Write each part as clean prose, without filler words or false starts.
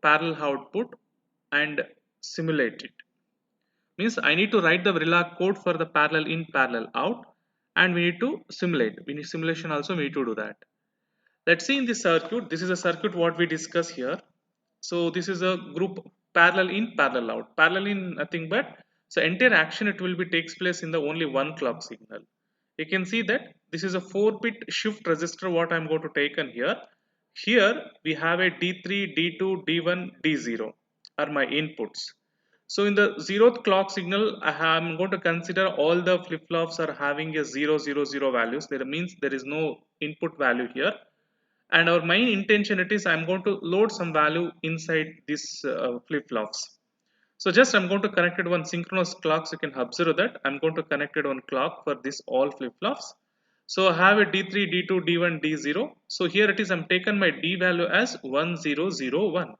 parallel output and simulate it. Means I need to write the Verilog code for the parallel in, parallel out, and we need to simulate. We need simulation also, we need to do that. Let's see in this circuit. This is a circuit what we discuss here. So this is a group parallel in, parallel out. Parallel in nothing but, so entire action it will be takes place in the only one clock signal. You can see that this is a 4-bit shift register what I'm going to take on here. Here we have a D3, D2, D1, D0 are my inputs. So in the 0th clock signal, I'm going to consider all the flip-flops are having a 000 values. That means there is no input value here. And our main intention it is I'm going to load some value inside this flip-flops. So just I'm going to connect it one synchronous clocks. You can observe that I'm going to connect it one clock for this all flip-flops. So I have a D3, D2, D1, D0. So here it is I'm taken my D value as 1001.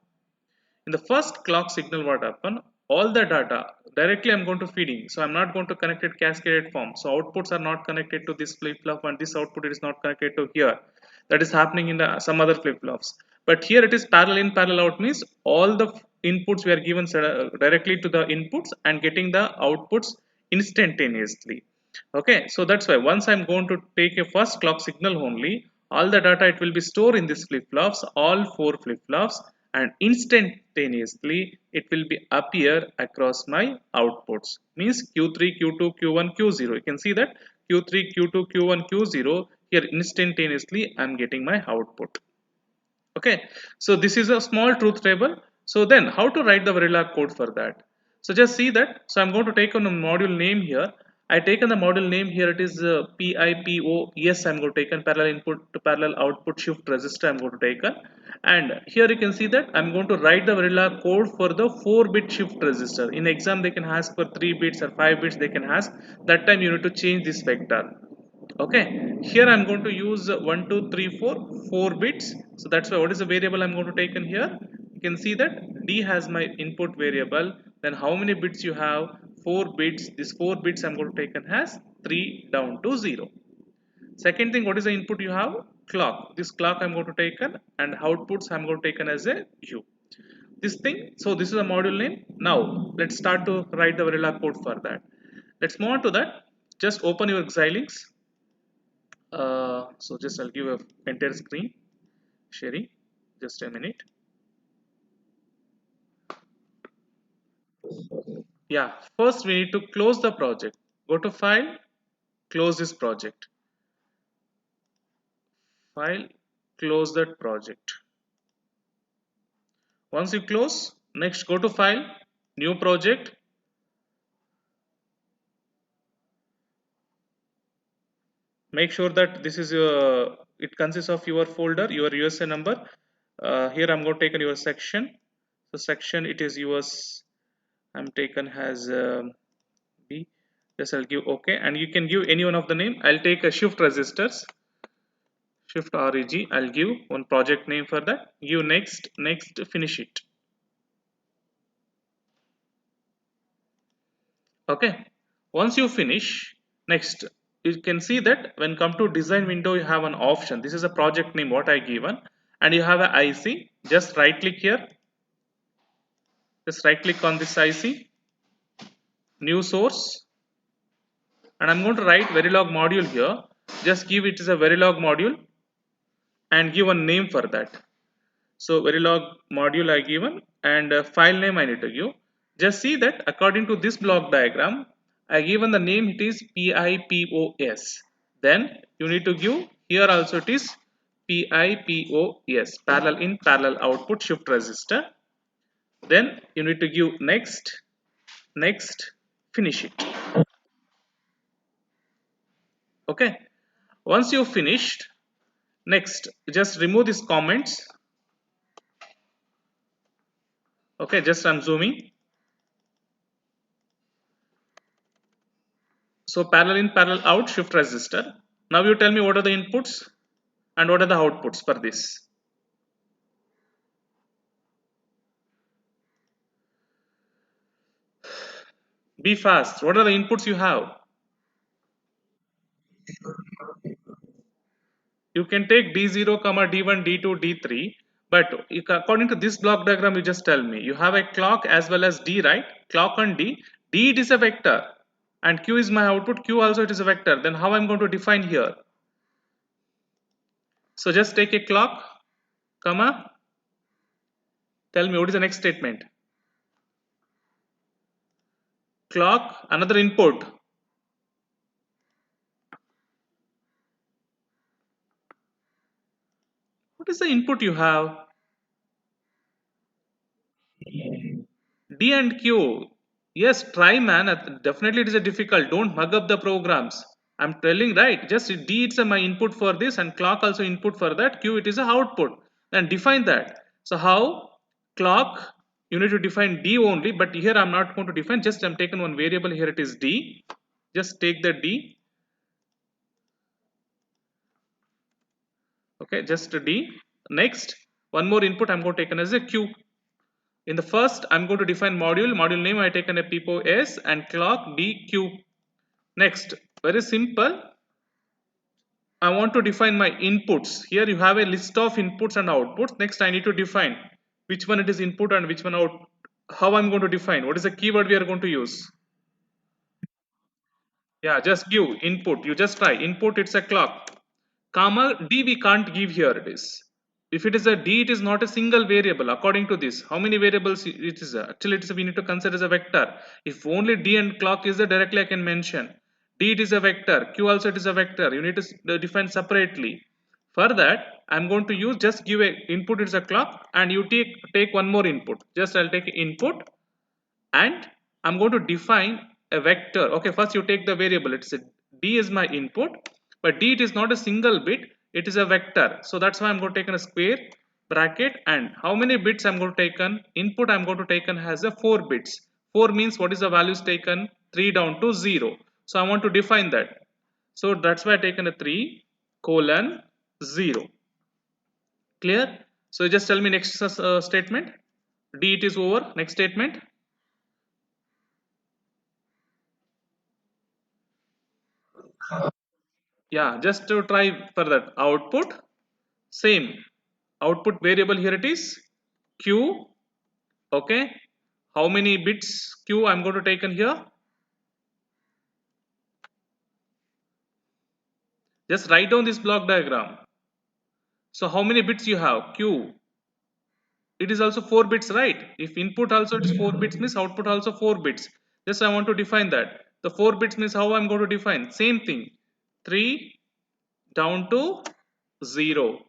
In the first clock signal what happen, all the data directly I'm going to feeding. So I'm not going to connect it cascaded form. So outputs are not connected to this flip-flop and this output is not connected to here. That is happening in the some other flip-flops. But here it is parallel in, parallel out means all the inputs we are given directly to the inputs and getting the outputs instantaneously. Okay, so that's why once I'm going to take a first clock signal only, all the data it will be stored in this flip-flops, all 4 flip-flops, and instantaneously it will be appear across my outputs. Means Q3, Q2, Q1, Q0. You can see that Q3, Q2, Q1, Q0 here instantaneously I'm getting my output. Okay, so this is a small truth table. So then how to write the Verilog code for that? So just see that. So I'm going to take on a module name here. I taken the module name here. It is PIPO. Yes, I'm going to take on parallel input to parallel output shift register. I'm going to take on, and here you can see that I'm going to write the Verilog code for the 4-bit shift register. In exam they can ask for 3 bits or 5 bits. They can ask that time you need to change this vector. Okay, here I'm going to use 1 2 3 4 4 bits. So that's why what is the variable I'm going to take in here. You can see that D has my input variable. Then how many bits you have? 4 bits. This 4 bits I'm going to take in has 3 down to 0. Second thing, what is the input you have? Clock. This clock I'm going to take in, and outputs I'm going to take in as a U. This thing, so this is a module name. Now let's start to write the Verilog code for that. Let's move on to that. Just open your Xilinx. So just I'll give a entire screen sharing. Just a minute. Yeah, first we need to close the project. Go to file, close this project. File, close that project. Once you close, next go to file, new project. Make sure that this is your, it consists of your folder, your USA number. Here I'm going to take your section. So section it is yours. I'm taken as B. Just I'll give OK, and you can give any one of the name. I'll take a shift registers, shift reg. I'll give one project name for that. Give next, next, finish it. Okay. Once you finish, next you can see that when come to design window, you have an option. This is a project name what I given, and you have an IC. Just right click here. Just right click on this IC, new source, and I'm going to write Verilog module here. Just give it as a Verilog module and give a name for that. So Verilog module I given, and file name I need to give. Just see that according to this block diagram, I given the name it is PIPOS. Then you need to give here also it is PIPOS, parallel in, parallel output shift register. Then you need to give next, next, finish it. Okay. Once you finished, next just remove these comments. Okay, just I'm zooming. So parallel in, parallel out, shift register. Now you tell me what are the inputs and what are the outputs for this. Be fast. What are the inputs you have? You can take D0, D1, D2, D3. But according to this block diagram, you just tell me. You have a clock as well as D, right? Clock and D. D it is a vector. And Q is my output. Q also it is a vector. Then how I'm going to define here? So just take a clock, comma. Tell me what is the next statement? Clock, another input. What is the input you have? D and Q. Yes, try man. Definitely it is a difficult. Don't mug up the programs. I'm telling right. Just D it's a, my input for this and clock also input for that. Q it is a output. Then define that. So how clock you need to define D only, but here I'm not going to define. Just I'm taken one variable here. It is D. Just take the D. Okay, just D. Next, one more input I'm going to taken as a Q. In the first, I'm going to define module name I taken a pipo s and clock dq. Next, very simple, I want to define my inputs. Here you have a list of inputs and outputs. Next, I need to define which one it is input and which one out. How I'm going to define, what is the keyword we are going to use? Yeah, just give input. You just try input. It's a clock. Comma d we can't give here. It is. If it is a d, it is not a single variable. According to this, how many variables it is? Actually, it is we need to consider as a vector. If only d and clock is there, directly I can mention. D it is a vector. Q also it is a vector. You need to define separately. For that, I'm going to use just give a input. It's a clock, and you take one more input. Just I'll take input and I'm going to define a vector. Okay, first you take the variable. It's a d is my input, but d it is not a single bit, it is a vector. So that's why I'm going to take in a square bracket, and how many bits I'm going to take on input? I'm going to take on has a 4 bits. 4 means what is the values taken? 3 down to 0. So I want to define that. So that's why I taken a 3 colon 0. Clear? So just tell me next statement. D it is over. Next statement. Yeah, just to try for that output, same output variable here it is q. Okay, how many bits q I'm going to take in here? Just write down this block diagram. So how many bits you have? Q, it is also 4 bits, right? If input also it is 4 bits means output also 4 bits. Just I want to define that. The 4 bits means how I'm going to define? Same thing, 3 down to 0.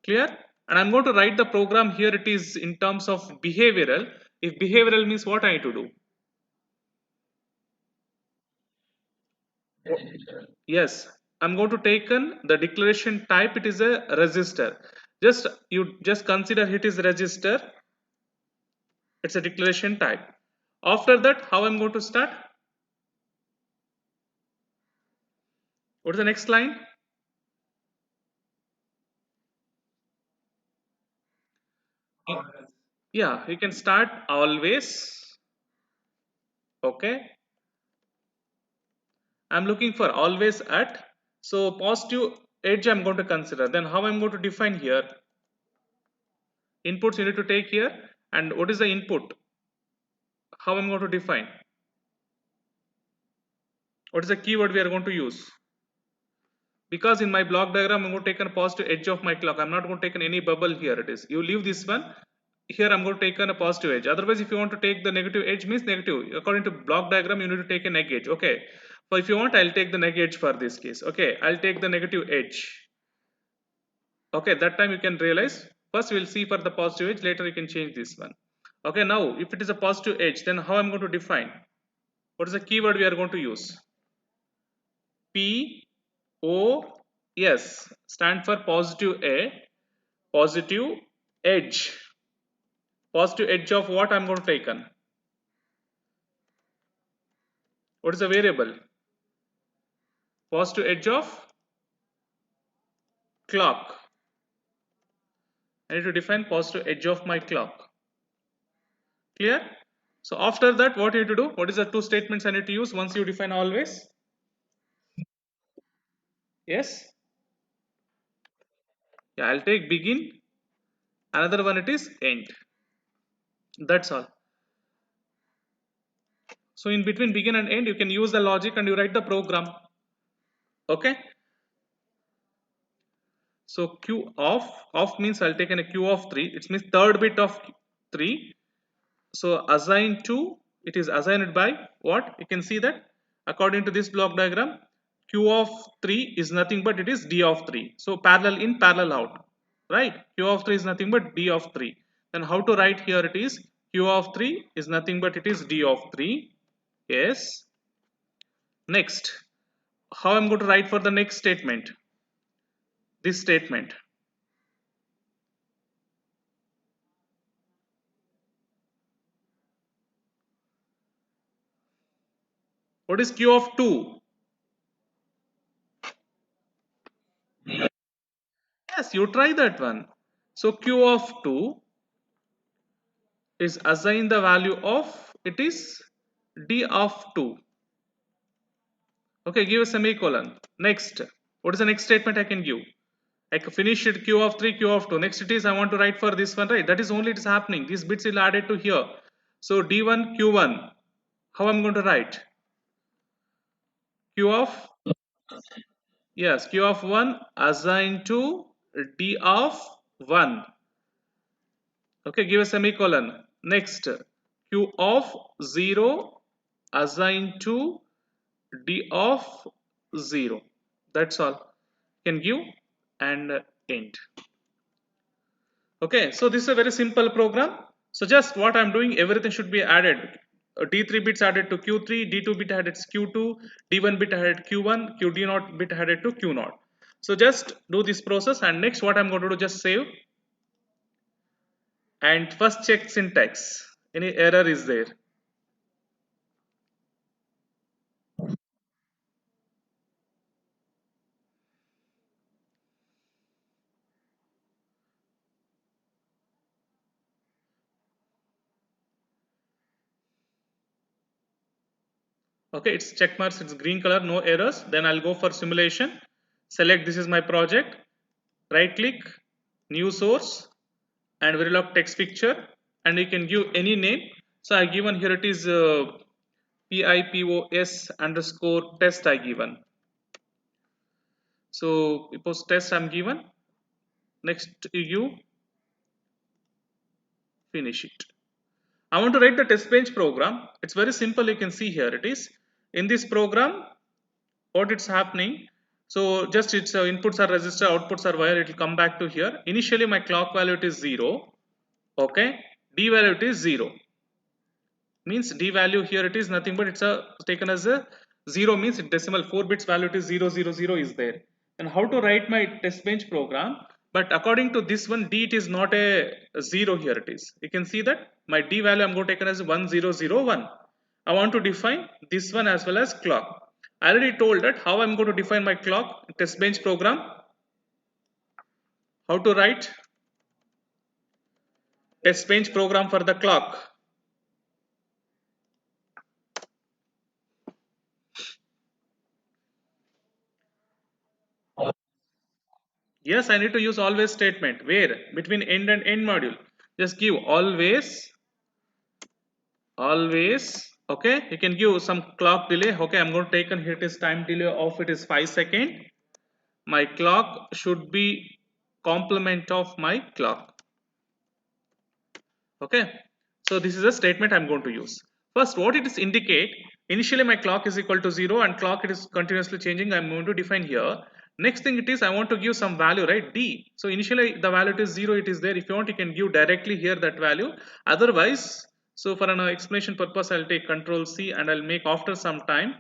Clear? And I'm going to write the program here. It is in terms of behavioral. If behavioral means what I need to do? Yes, I'm going to take in the declaration type. It is a register. Just you just consider it is register. It's a declaration type. After that, how I'm going to start? What is the next line? Yeah, you can start always. Okay, I'm looking for always at. So positive edge I'm going to consider. Then how I'm going to define here? Inputs you need to take here, and what is the input? How I'm going to define? What is the keyword we are going to use? Because in my block diagram I'm going to take a positive edge of my clock. I'm not going to take any bubble here. It is you leave this one. Here I'm going to take on a positive edge. Otherwise, if you want to take the negative edge means negative. According to block diagram, you need to take a neg edge. Okay. So if you want, I'll take the neg edge for this case. Okay, I'll take the negative edge. Okay, that time you can realize. First we'll see for the positive edge. Later you can change this one. Okay, now if it is a positive edge, then how I'm going to define? What is the keyword we are going to use? P O S stand for positive A, positive edge. Positive edge of what I'm going to take on? What is the variable? Positive edge of clock. I need to define positive edge of my clock. Clear? So after that, what you need to do? What is the two statements I need to use once you define always? Yes? Yeah, I'll take begin. another one it is end. That's all. So in between begin and end, you can use the logic and you write the program. Okay. So q of means I'll take in a q of 3. It means third bit of 3. So assigned to, it is assigned by what? You can see that according to this block diagram, q of 3 is nothing but it is d of 3. So parallel in, parallel out, right? Q of 3 is nothing but d of 3. Then how to write here? It is q of 3 is nothing but it is d of 3. Yes. Next, how I'm going to write for the next statement? This statement. What is q of 2? Yes, you try that one. So q of 2 is assign the value of, it is d of 2. Okay, give a semicolon. Next, what is the next statement I can give? I finish it q of 3, q of 2. Next it is I want to write for this one, right? That is only it is happening. These bits will add it to here. So d1 q1. How I'm going to write? Q of, yes, q of 1 assigned to d of 1. Okay, give a semicolon. Next, q of 0 assigned to d of 0. That's all. Can give and end. Okay, so this is a very simple program. So just what I'm doing, everything should be added. D3 bits added to Q3, D2 bit added to Q2, D1 bit added Q1, QD0 bit added to Q0. So just do this process, and next what I'm going to do, just save and first check syntax. Any error is there? Okay, it's check marks, it's green color, no errors. Then I'll go for simulation. Select this is my project. Right click, new source, and Verilog text picture, and you can give any name. So I given here it is PIPOS underscore test I given. So PIPOS test I'm given. Next you finish it. I want to write the test bench program. It's very simple. You can see here it is. In this program, what it's happening. So just its inputs are register, outputs are wire. It will come back to here. Initially my clock value it is 0. Okay. D value it is 0. Means d value here it is nothing but it's a taken as a 0, means decimal 4 bits value it is 000 is there. And how to write my test bench program? But according to this one, d it is not a 0 here it is. You can see that my d value I'm going to take as 1001. I want to define this one as well as clock. I already told that how I'm going to define my clock test bench program. How to write test bench program for the clock? Yes, I need to use always statement. Where? Between end and end module. Just give always, always. Okay, you can give some clock delay. Okay, I'm going to take and here it is time delay of it is 5 seconds. My clock should be complement of my clock. Okay, so this is a statement I'm going to use. First, what it is indicate, initially my clock is equal to 0 and clock it is continuously changing. I'm going to define here. Next thing it is I want to give some value, right? D. So initially the value is 0, it is there. If you want you can give directly here that value. Otherwise, so for an explanation purpose I'll take control C and I'll make after some time.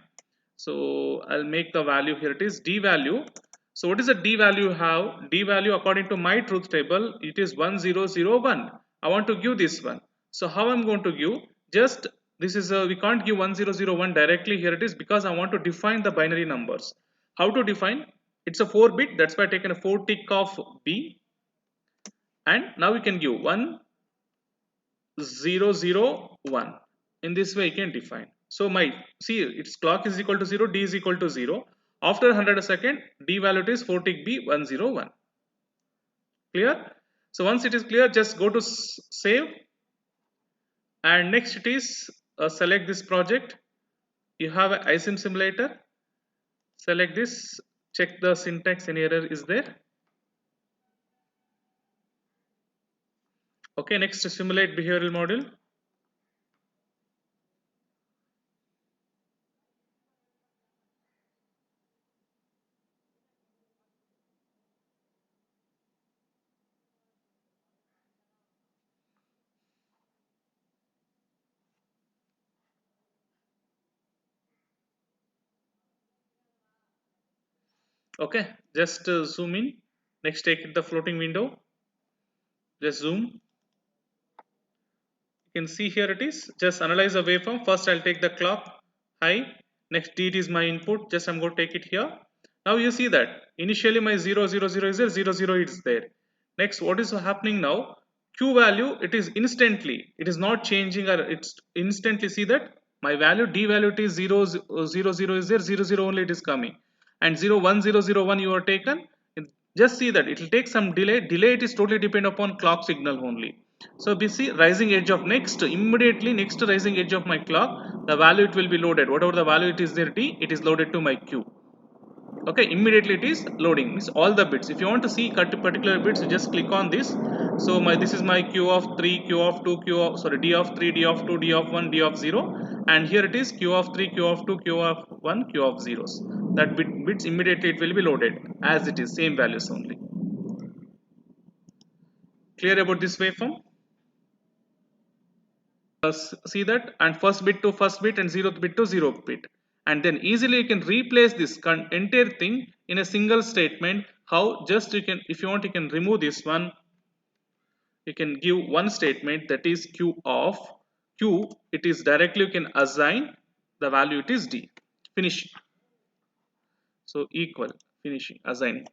So I'll make the value here it is D value. So what is the D value have? D value according to my truth table it is 1001. I want to give this one. So how I'm going to give? Just this is we can't give 1001 directly here it is because I want to define the binary numbers. How to define? It's a 4 bit, that's why I taken a 4 tick of B, and now we can give 1001. In this way you can define. So my see its clock is equal to 0, D is equal to 0. After 100 second, D value is 4 tick B 101. Clear? So once it is clear, just go to save, and next it is select this project. You have an iSIM simulator. Select this, check the syntax, any error is there. Okay, next simulate behavioral model. Okay, just zoom in. Next, take it the floating window. Just zoom. You can see here it is. Just analyze the waveform. First, I'll take the clock high. Next, D is my input. Just I'm going to take it here. Now you see that initially my 0, 0, 0 is there, 0, 0 is there. Next, what is happening now? Q value, it is instantly. It is not changing, or it's instantly. See that my value, D value, it is 0, 0, 0 is there, 0, 0 only it is coming. And 0, 1, 0, 0, 1 you are taken. Just see that it will take some delay. Delay, it is totally depend upon clock signal only. So we see rising edge of next, immediately next rising edge of my clock, the value it will be loaded. Whatever the value it is there, D, it is loaded to my Q. Okay, immediately it is loading, means all the bits. If you want to see particular bits, you just click on this. So this is my q of 3, q of 2, d of 3, d of 2, d of 1, d of 0, and here it is q of 3, q of 2, q of 1, q of zeros. That bits immediately it will be loaded as it is, same values only. Clear about this waveform? See that, and first bit to first bit and zeroth bit to zeroth bit, and then easily you can replace this entire thing in a single statement. How? Just you can, if you want, you can remove this one. You can give one statement, that is q of q, it is directly you can assign the value, it is D. Finish. So equal, finishing, assigning.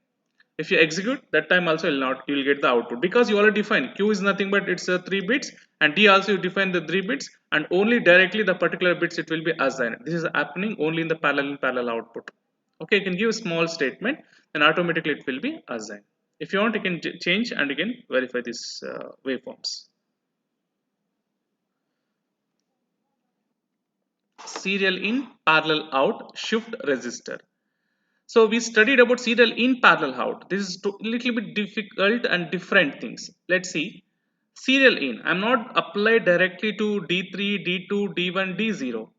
If you execute, that time also will not, you will get the output, because you already defined q is nothing but it's 3 bits, and D also you define the 3 bits, and only directly the particular bits it will be assigned. This is happening only in the parallel and parallel output. Okay, you can give a small statement, then automatically it will be assigned. If you want, you can change and you can verify these waveforms. Serial in, parallel out, shift register. So we studied about serial in, parallel out. This is a little bit difficult and different things. Let's see. Serial in, I'm not applied directly to D3, D2, D1, D0.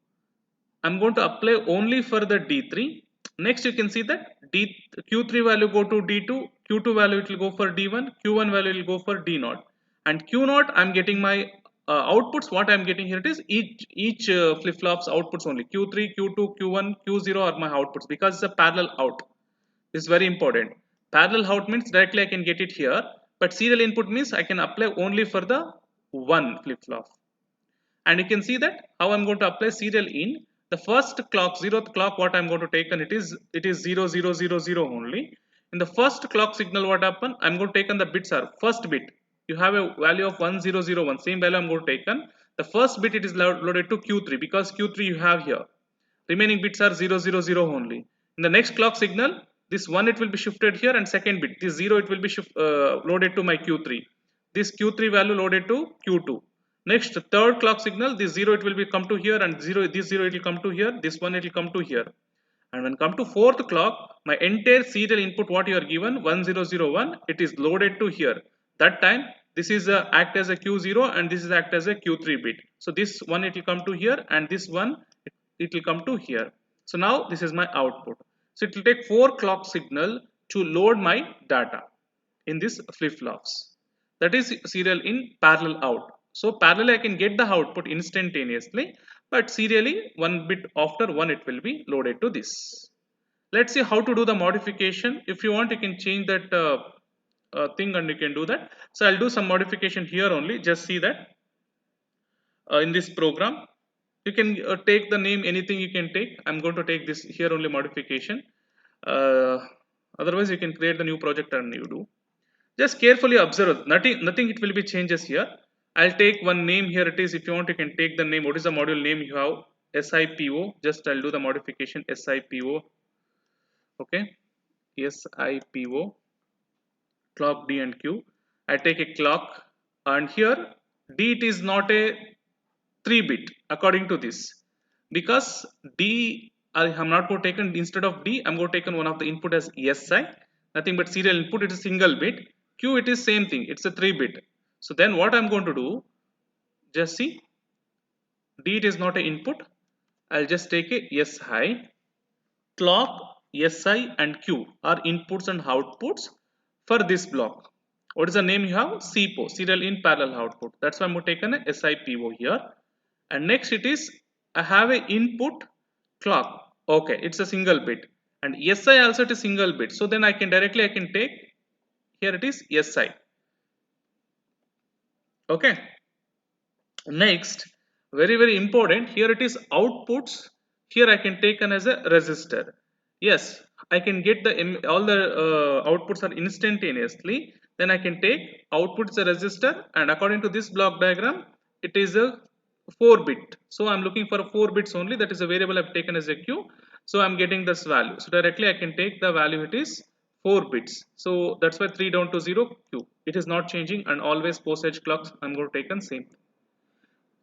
I'm going to apply only for the D3. Next, you can see that Q3 value go to D2, Q2 value it will go for D1, Q1 value will go for D0, and Q0 I'm getting my outputs. What I'm getting here, it is each flip flops outputs only. Q3, Q2, Q1, Q0 are my outputs, because it's a parallel out. This is very important. Parallel out means directly I can get it here, but serial input means I can apply only for the one flip flop. And you can see that how I'm going to apply serial in. The first clock, zeroth clock, what I'm going to take, and it is 0, 0, 0, 0 only. In the first clock signal, what happen, I'm going to take on the bits are first bit. You have a value of 1, 0, 0, 1, same value I'm going to take on. The first bit it is loaded to Q3, because Q3 you have here. Remaining bits are 0, 0, 0 only. In the next clock signal, this 1 it will be shifted here, and second bit, this 0 it will be loaded to my Q3. This Q3 value loaded to Q2. Next, third clock signal, this 0 it will be come to here, and this 0 it will come to here, this 1 it will come to here. And when come to fourth clock, my entire serial input what you are given 1001, it is loaded to here. That time this is act as a Q0, and this is act as a Q3 bit. So this one it will come to here, and this one it will come to here. So now this is my output. So it will take 4 clock signal to load my data in this flip flops. That is serial in, parallel out. So parallel I can get the output instantaneously, but serially one bit after one it will be loaded to this. Let's see how to do the modification. If you want, you can change that thing, and you can do that. So I'll do some modification here only. Just see that in this program, you can take the name anything you can take. I'm going to take this here only modification. Uh, Otherwise, you can create the new project and you do. Just carefully observe. Nothing it will be changes here. I'll take one name here. It is, if you want, you can take the name. What is the module name you have? SIPO. Just I'll do the modification. SIPO. Okay. SIPO. Clock D and Q. I take a clock, and here d it is not a 3 bit according to this, because d I am not going to taken, instead of d I'm going to taken one of the input as si, nothing but serial input, it is single bit. Q it is same thing, it's a 3 bit. So then what I'm going to do, just see, d it is not a input, I'll just take a si. Clock, si and q are inputs and outputs for this block. What is the name you have? CPO, serial in parallel output. That's why I'm going to take an SIPO here. And next it is, I have a input clock. Okay, it's a single bit. And SI also it is single bit. So then I can directly, I can take, here it is SI. Okay. Next, very important, here it is outputs. Here I can take an as a resistor. Yes, I can get the all the outputs are instantaneously. Then I can take outputs a resistor, and according to this block diagram, it is a 4 bit. So I'm looking for 4 bits only. That is a variable I've taken as a q. So I'm getting this value. So directly I can take the value. It is 4 bits. So that's why 3 down to 0 q. It is not changing, and always post edge clocks I'm going to take on same.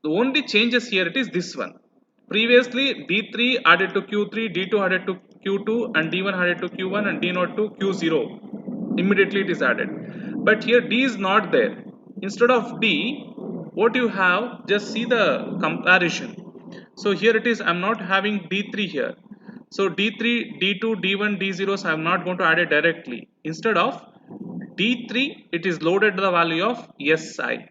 The only changes here, it is this one. Previously D3 added to Q3, D2 added to Q2, and D1 added to Q1, and D0 to Q0. Immediately it is added. But here D is not there. Instead of D, what you have, just see the comparison. So here it is, I'm not having D3 here. So D3, D2, D1, D0s I'm not going to add it directly. Instead of D3, it is loaded the value of SI.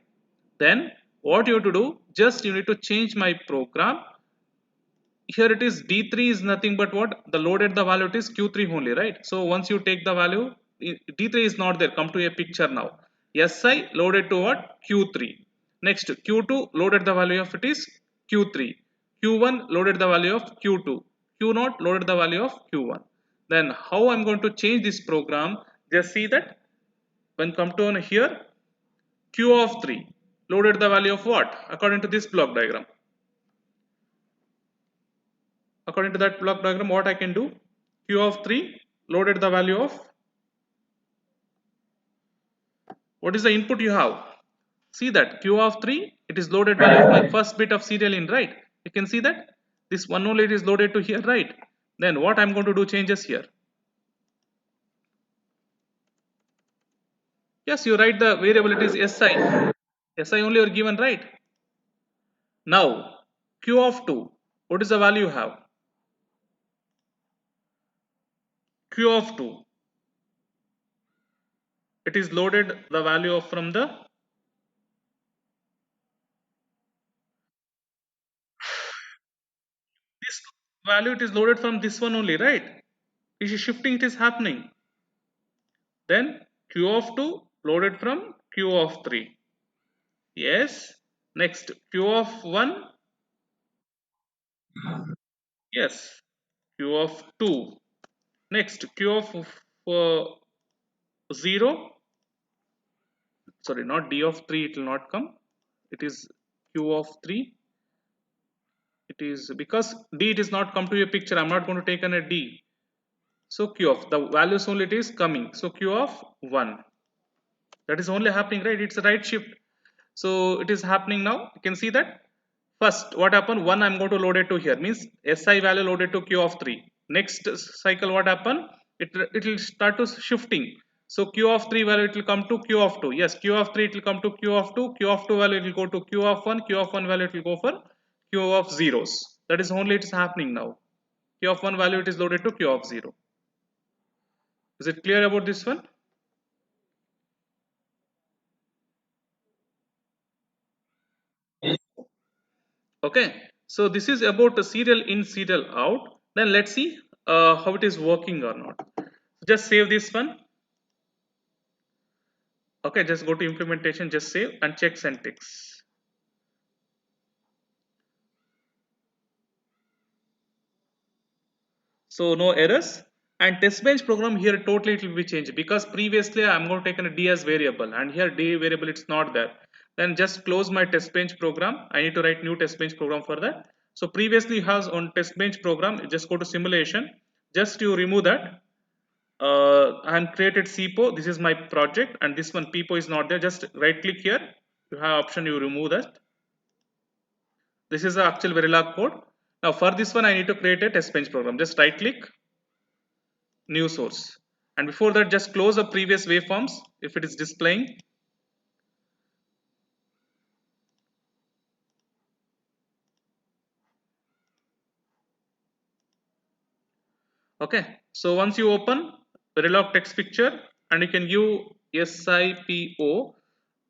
Then what you have to do, just you need to change my program. Here it is, d3 is nothing but what, the loaded the value, it is q3 only, right? So once you take the value, d3 is not there, come to a picture now. Si loaded to what, q3. Next q2 loaded the value of, it is q3. Q1 loaded the value of q2. Q0 loaded the value of q1. Then how I'm going to change this program, just see that when come to on here, q of 3 loaded the value of what, according to this block diagram. According to that block diagram, what I can do, q of 3 loaded the value of, what is the input you have, see that q of 3, it is loaded value of my first bit of serial in, right? You can see that this one only, it is loaded to here, right? Then what I'm going to do, changes here. Yes, you write the variable, it is si only are given, right? Now q of 2, what is the value you have, q of 2, it is loaded the value of from the, this value, it is loaded from this one only, right? It is shifting, it is happening. Then q of 2 loaded from q of 3. Yes. Next q of 1. Yes. Q of 2. Next q of 0. Sorry, not d of 3, it will not come. It is q of 3. It is because d, it is not come to a picture. I'm not going to take an a d. So q of the values only, it is coming. So q of 1. That is only happening, right? It's a right shift. So it is happening now. You can see that. First, what happened? 1 I'm going to load it to here. Means SI value loaded to Q of 3. Next cycle, what happened? It will start to shifting. So Q of 3 value, it will come to Q of 2. Yes, Q of 3, it will come to Q of 2. Q of 2 value, it will go to Q of 1. Q of 1 value, it will go for Q of zeros. That is only it is happening now. Q of 1 value, it is loaded to Q of 0. Is it clear about this one? Okay, so this is about the serial in, serial out. Then let's see how it is working or not. Just save this one. Okay, just go to implementation, just save and check syntax. So no errors. And test bench program here, totally it will be changed, because previously I'm going to take a d as variable, and here d variable it's not there. Then just close my test bench program. I need to write new test bench program for that. So previously has on test bench program, just go to simulation, just you remove that. I am created CPO. This is my project, and this one PPO is not there. Just right click here. You have option. You remove that. This is the actual Verilog code. Now for this one, I need to create a test bench program. Just right click, new source. And before that, just close the previous waveforms if it is displaying. Okay. So once you open Verilog text picture, and you can give SIPO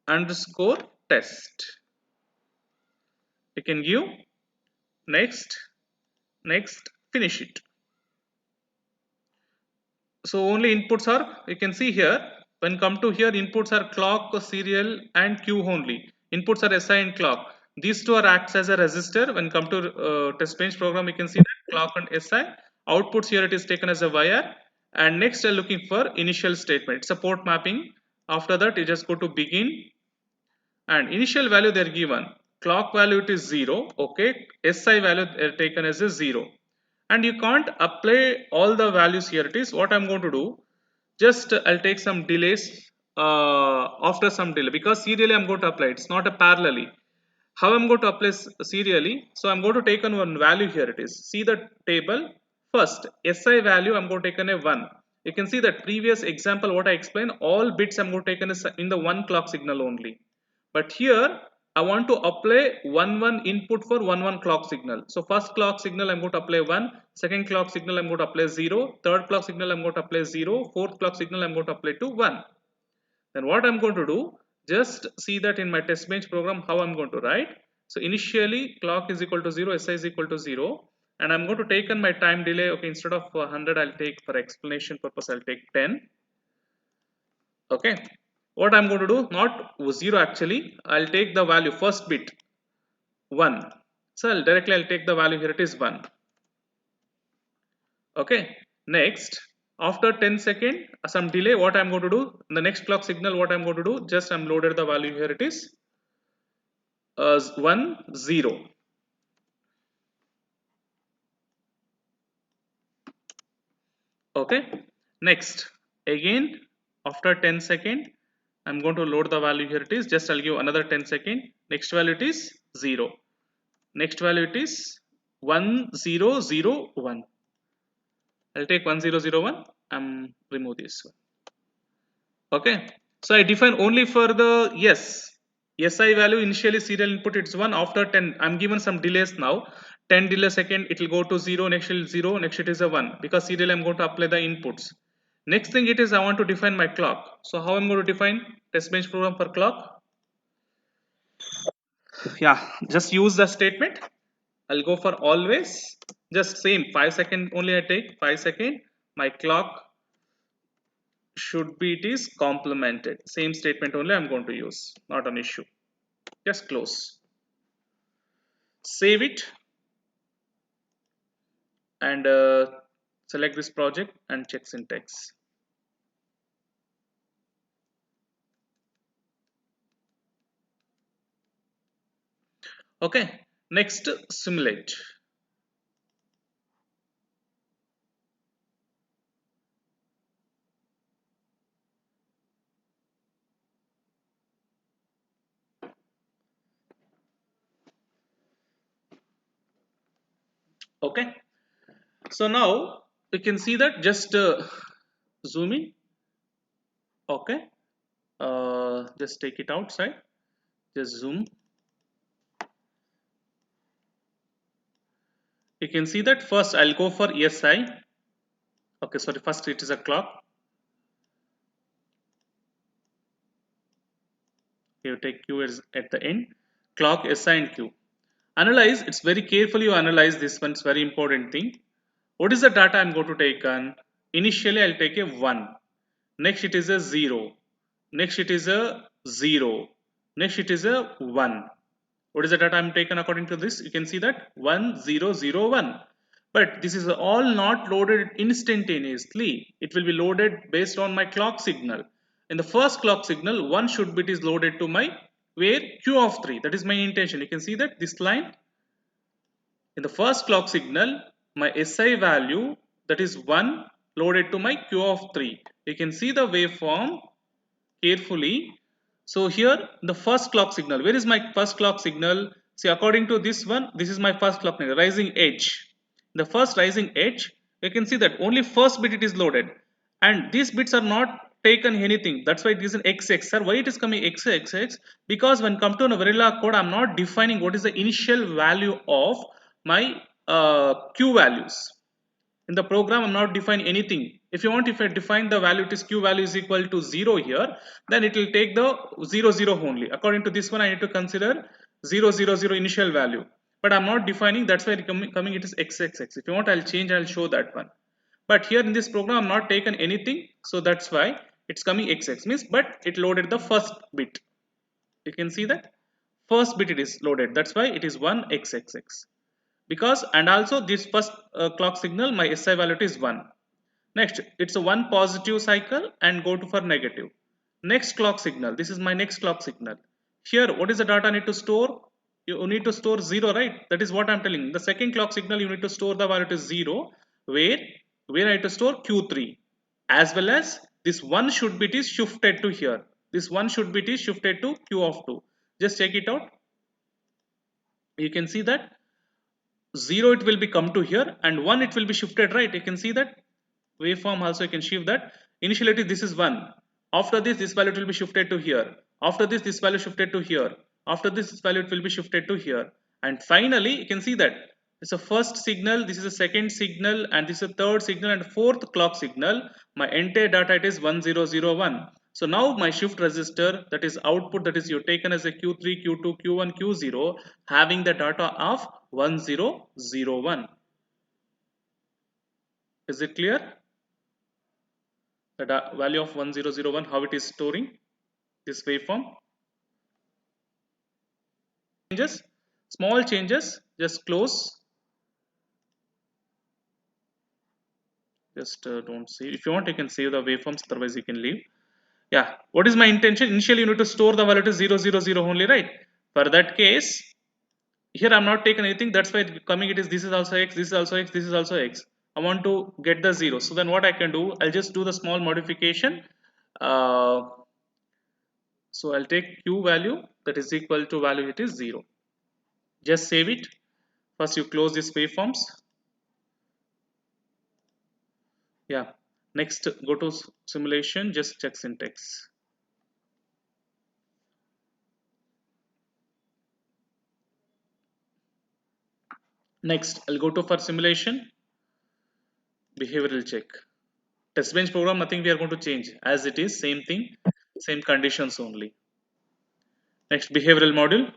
underscore test. You can give next, next, finish it. So only inputs are, you can see here, when come to here, inputs are clock, serial and Q only. Inputs are SI and clock. These two are acts as a resistor. When come to test bench program, you can see that clock and SI. Outputs here, it is taken as a wire. And next we are looking for initial statement. It's a port mapping. After that, you just go to begin, and initial value they are given. Clock value it is 0. Okay, SI value they are taken as a 0. And you can't apply all the values here. It is what I'm going to do, just I'll take some delays after some delay, because serially I'm going to apply, it's not a parallelly. How I'm going to apply serially? So I'm going to take on one value here. It is, see the table. First SI value I'm going to take on a 1. You can see that previous example what I explained, all bits I'm going to take in the one clock signal only. But here I want to apply 1 1 input for 1 1 clock signal. So first clock signal I'm going to apply 1, second clock signal I'm going to apply 0, third clock signal I'm going to apply 0, fourth clock signal I'm going to apply to 1. Then what I'm going to do, just see that in my test bench program how I'm going to write. So initially clock is equal to 0, SI is equal to 0, and I'm going to take on my time delay. Okay, instead of 100 I'll take, for explanation purpose, I'll take 10. Okay, what I'm going to do, not 0 actually, I'll take the value first bit 1. So I'll take the value here, it is 1. Okay, next after 10 second some delay, what I'm going to do, in the next clock signal what I'm going to do, just I'm loaded the value here, it is 1 0. Okay, next again after 10 second I'm going to load the value here, it is, just I'll give another 10 second, next value it is 0, next value it is 1 0 0 1. I'll take 1001 and remove this one. Okay, so I define only for the SI value, initially serial input it's 1, after 10 I'm given some delays now, 10 delay second it will go to 0, next it is 0, next it is a 1, because serial I'm going to apply the inputs. Next thing it is, I want to define my clock. So how I'm going to define test bench program for clock? Yeah, just use the statement. I'll go for always, just same 5 second only I take, 5 second, my clock should be, it is complemented. Same statement only I'm going to use, not an issue. Just close, save it, and select this project and check syntax. Okay, next simulate. Okay, so now you can see that, just zoom in. Okay, just take it outside, just zoom. You can see that first I'll go for SI. Okay, sorry, first it is a clock. You take Q as at the end, clock, SI and Q. Analyze, it's very carefully you analyze this one, it's very important thing. What is the data I'm going to take on? Initially I'll take a 1, next it is a 0, next it is a 0, next it is a 1. What is the data I'm taken according to this? You can see that 1 0 0 1. But this is all not loaded instantaneously. It will be loaded based on my clock signal. In the first clock signal, one should bit is loaded to my where Q of 3. That is my intention. You can see that this line. In the first clock signal, my SI value, that is 1, loaded to my Q of 3. You can see the waveform carefully. So here the first clock signal, where is my first clock signal? See, according to this one, this is my first clock signal, rising edge. The first rising edge, you can see that only first bit it is loaded, and these bits are not taken anything. That's why it is an XX. Sir, why it is coming XX? Because when come to a Verilog code, I'm not defining what is the initial value of my Q values. In the program, I'm not defining anything. If you want, if I define the value, it is Q value is equal to 0 here, then it will take the 0 0 only. According to this one, I need to consider 0 0 0 initial value, but I'm not defining. That's why coming it is XXX. If you want, I'll change, I'll show that one. But here in this program, I'm not taken anything, so that's why it's coming XX means, but it loaded the first bit. You can see that first bit it is loaded, that's why it is 1XXX. Because, and also this first clock signal, my SI value is 1. Next, it's a one positive cycle and go to for negative. Next clock signal, this is my next clock signal. Here, what is the data I need to store? You need to store 0, right? That is what I'm telling. The second clock signal, you need to store the value to 0, where I need to store Q3. As well as this one should bit is shifted to here. This one should bit is shifted to Q of 2. Just check it out. You can see that 0 it will be come to here, and 1 it will be shifted, right? You can see that waveform also you can shift that. Initially this is 1. After this value will be shifted to here. After this value shifted to here. After this value it will be shifted to here. And finally you can see that it's a first signal, this is a second signal, and this is a third signal and fourth clock signal. My entire data it is 1001. So now my shift register, that is output, that is you taken as a Q3, Q2, Q1, Q0, having the data of 1001. Is it clear? The value of 1001, how it is storing this waveform. Changes, small changes, just close. Just don't save. If you want, you can save the waveforms, otherwise you can leave. Yeah, what is my intention? Initially you need to store the value to 0 0 0 only, right? For that case, here I'm not taking anything, that's why coming it is, this is also X, this is also X, this is also X. I want to get the 0. So then what I can do, I'll just do the small modification. So I'll take Q value, that is equal to value it is 0. Just save it. First you close these waveforms. Yeah, next go to simulation, just check syntax. Next I'll go to for simulation, behavioral check. Test bench program, nothing we are going to change, as it is same thing, same conditions only. Next behavioral module.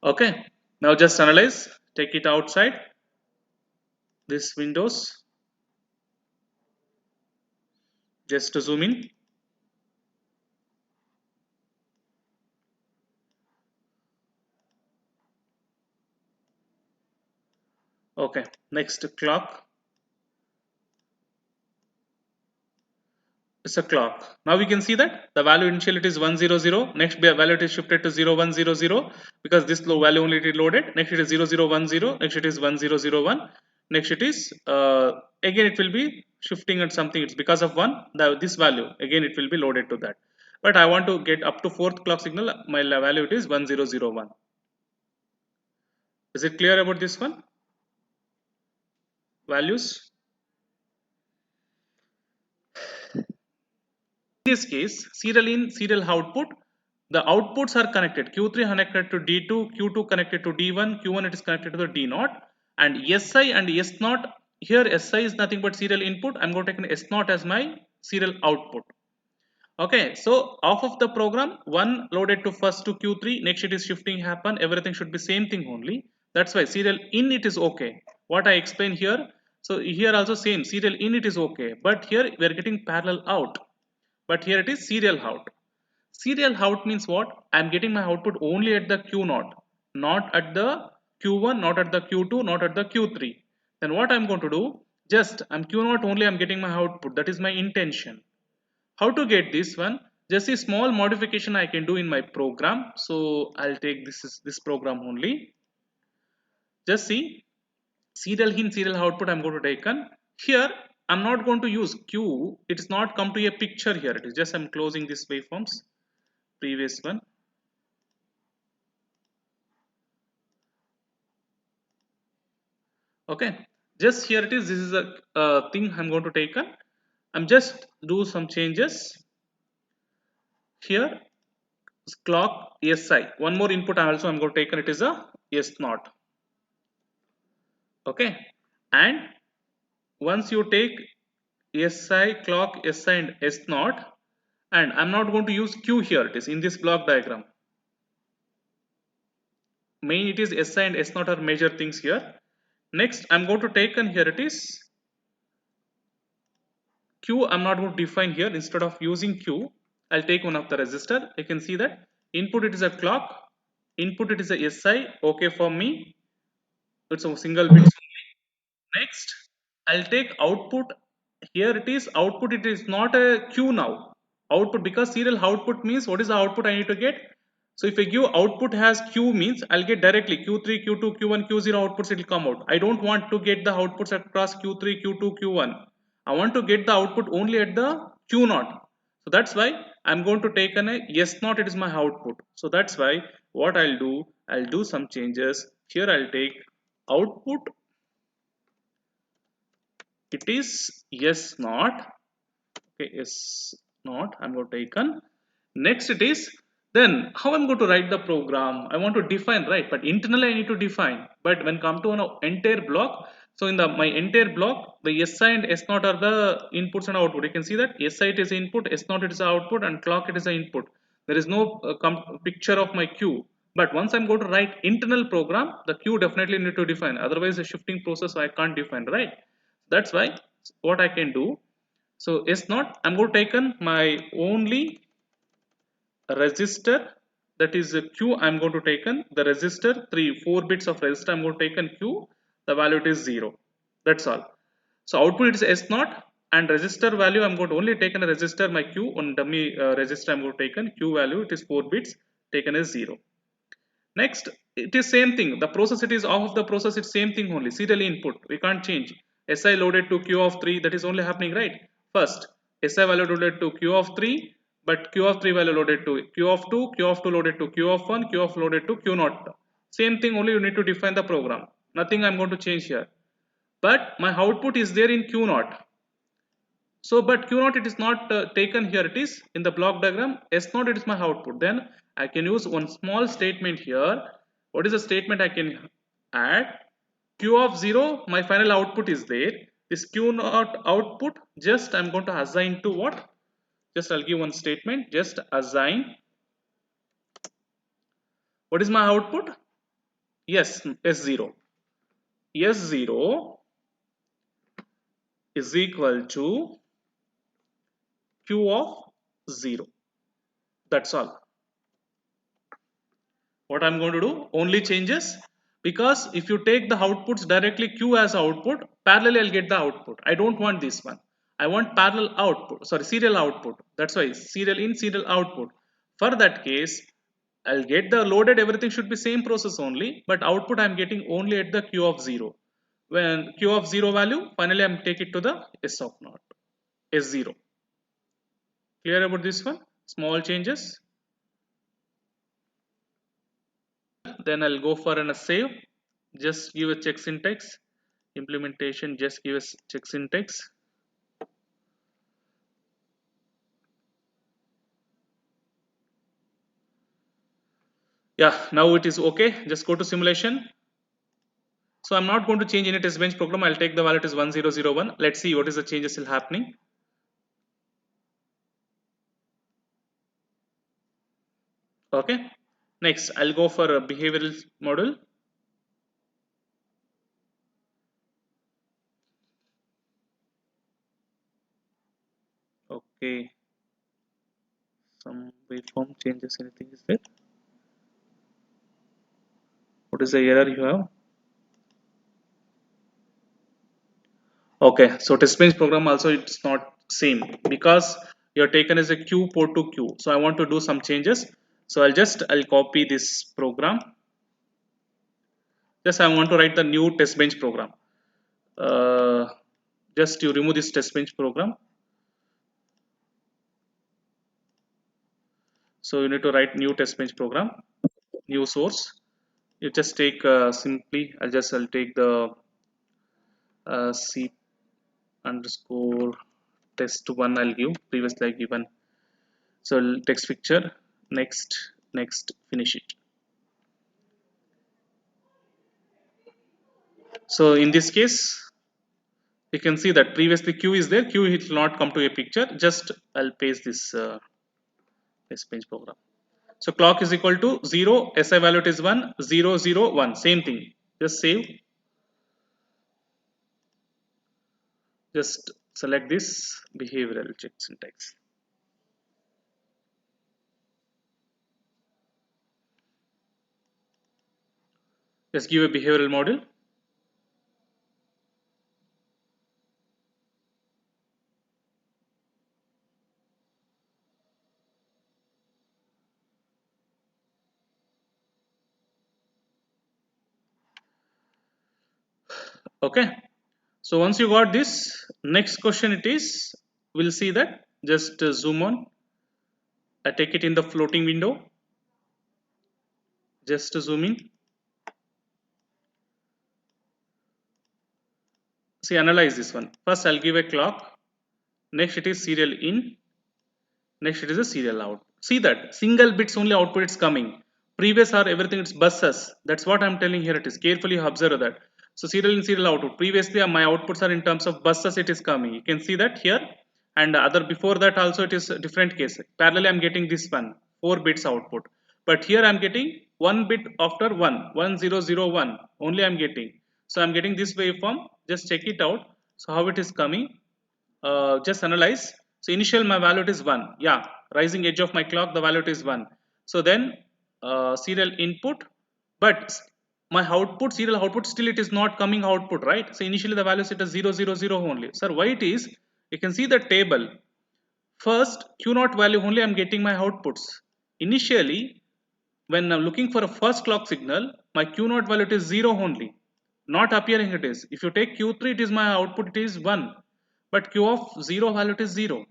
Okay, now just analyze, take it outside this windows, just to zoom in. Okay, next clock. It's a clock. Now we can see that the value initially it is 100. Next value it is shifted to 0100 because this low value only it is loaded. Next it is 0010. Next it is 1001. Next it is again it will be shifting at something. It's because of one, this value again it will be loaded to that. But I want to get up to fourth clock signal. My value it is 1001. Is it clear about this one? Values. In this case, serial in, serial output, the outputs are connected. Q3 connected to D2, Q2 connected to D1, Q1 it is connected to the D0, and SI and S0. Here SI is nothing but serial input. I'm going to take an S0 as my serial output. Okay, so off of the program, one loaded to first to Q3, next it is shifting happen, everything should be same thing only. That's why serial in it is okay. What I explain here, so here also same, serial in it is okay, but here we are getting parallel out. But here it is serial out. Serial out means what? I am getting my output only at the Q0, not at the Q1, not at the Q2, not at the Q3. Then what I am going to do? Just I'm Q0 only, I am getting my output. That is my intention. how to get this one? Just a small modification I can do in my program. So I'll take this program only. Just see, serial in, serial output I'm going to take on. Here I'm not going to use Q. It's not come to a picture here. It is just I'm closing this waveforms. Previous one. Okay. Just here it is. This is a thing I'm going to take on. I'm just do some changes. Here clock SI. One more input also I'm going to take on. It is a S naught. Okay. And once you take SI, clock, SI and S naught, and I'm not going to use Q here, it is in this block diagram. Main it is SI and S naught are major things here. Next I'm going to take and here it is Q. I'm not going to define here. Instead of using Q, I'll take one of the resistor. You can see that input it is a clock, input it is a SI, okay for me. It's a single bit. Next, I'll take output. Here it is output. It is not a Q now. Output, because serial output means what is the output I need to get. So if I give output has Q means I'll get directly Q3, Q2, Q1, Q0 outputs, it will come out. I don't want to get the outputs across Q3, Q2, Q1. I want to get the output only at the Q0. So that's why I'm going to take an a S0, it is my output. So that's why what I'll do some changes. Here I'll take output, it is S0. Okay, S0 I'm going to take on. Next it is, then how I'm going to write the program. I want to define, right? But internally I need to define, but when come to an entire block, so in the my entire block the SI and S0 are the inputs and output. You can see that SI it is input, S0 it is the output, and clock it is the input. There is no picture of my Q. But once I'm going to write internal program, the Q definitely need to define, otherwise the shifting process I can't define, right? That's why what I can do, so S0 I'm going to take on my only resistor, that is a Q. I'm going to take in the resistor, 4 bits of resistor I'm going to take in Q. The value it is 0. That's all. So output it is S0, and resistor value I'm going to only take in a resistor, my Q on dummy resistor I'm going to take in Q value, it is 4 bits taken as 0. Next, it is same thing. The process it is off of the process, it's same thing only. Serial input, we can't change. SI loaded to Q of 3, that is only happening, right? First, SI value loaded to Q of 3, but Q of 3 value loaded to Q of 2, Q of 2 loaded to Q of 1, Q of loaded to Q naught. Same thing only, you need to define the program. Nothing I'm going to change here. But my output is there in Q naught. So, but Q naught it is not taken here, it is in the block diagram. S naught it is my output. Then I can use one small statement here. What is the statement I can add? Q of 0, my final output is there. This Q naught output, just I'm going to assign to what? Just I'll give one statement, just assign. What is my output? Yes, S0. S0 is equal to Q of 0. That's all. What I'm going to do, only changes, because if you take the outputs directly Q as output, parallel I'll get the output. I don't want this one. I want parallel output, sorry, serial output. That's why serial in, serial output. For that case, I'll get the loaded, everything should be same process only, but output I'm getting only at the Q of 0. When Q of 0 value, finally I'm take it to the S of naught, S0. Clear about this one? Small changes. Then I'll go for a save. Just give a check syntax. Implementation, just give us check syntax. Yeah, now it is okay. Just go to simulation. So I'm not going to change any test bench program. I'll take the value as 1001. Let's see what is the changes still happening. Okay. Next, I'll go for a behavioral model. Okay. Some waveform changes. Anything is there? What is the error you have? Okay, so test bench program also it's not same, because you are taken as a Q port to Q. So I want to do some changes. So I'll copy this program. Just I want to write the new test bench program. Just you remove this test bench program. So you need to write new test bench program, new source. You just take simply I'll take the C underscore test one. I'll give previously I given. So text picture, next, finish it. So in this case, you can see that previously Q is there. Q will not come to a picture. Just I'll paste this page program. So clock is equal to 0. SI value is 1, 0, 0, 1. Same thing. Just save. Just select this behavioral check syntax. Just give a behavioral model. Okay. So once you got this, next question it is, we'll see that. Just zoom on. I take it in the floating window. Just zoom in. See, analyze this one. First, I'll give a clock. Next, it is serial in. Next, it is a serial out. See that single bits only output is coming. Previous are everything it's buses. That's what I'm telling here. It is carefully observe that. So serial in, serial output. Previously, my outputs are in terms of buses. It is coming. You can see that here, and other before that also it is a different case. Parallelly, I'm getting this one 4 bits output, but here I'm getting 1 bit after 1 1001 only I'm getting. So I'm getting this waveform. Just check it out. So how it is coming? Just analyze. So initial my value is 1. Yeah, rising edge of my clock the value is 1. So then serial input, but my output, serial output, still it is not coming output, right? So initially the value is at 0 0 0 only. Sir, why it is? You can see the table. First Q naught value only I am getting my outputs. Initially when I'm looking for a first clock signal, my Q naught value is 0 only, not appearing it is. If you take Q3, it is my output, it is 1, but Q of 0 value is 0.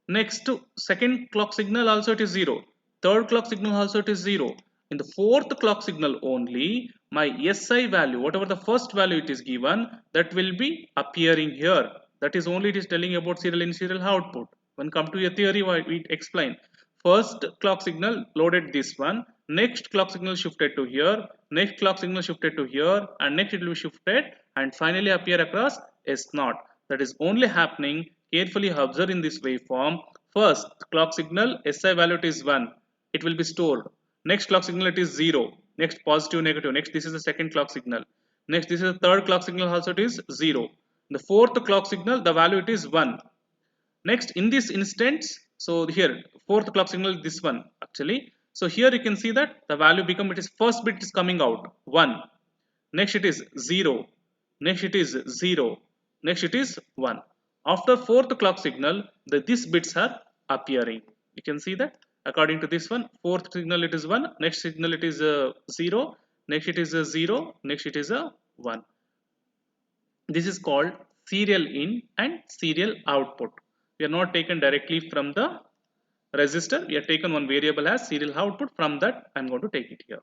Next, second clock signal also it is 0. Third clock signal also it is 0. In the fourth clock signal only, my SI value, whatever the first value it is given, that will be appearing here. That is only it is telling about serial in, serial output. When come to a theory, we explain. First clock signal loaded this one, next clock signal shifted to here, next clock signal shifted to here, and next it will be shifted and finally appear across S0. That is only happening. Carefully observe in this waveform. First clock signal SI value is 1, it will be stored. Next clock signal it is 0, next positive negative, next this is the second clock signal, next this is the third clock signal also it is 0, the fourth clock signal the value it is 1. Next in this instance, so here fourth clock signal this one actually. So here you can see that the value become, it is first bit is coming out 1, next it is 0, next it is 0, next it is 1. After fourth clock signal these bits are appearing. You can see that according to this one, fourth signal it is 1, next signal it is 0, next it is a 0, next it is a 1. This is called serial in and serial output. We are not taken directly from the register. We are taken one variable as serial output. From that, I am going to take it here.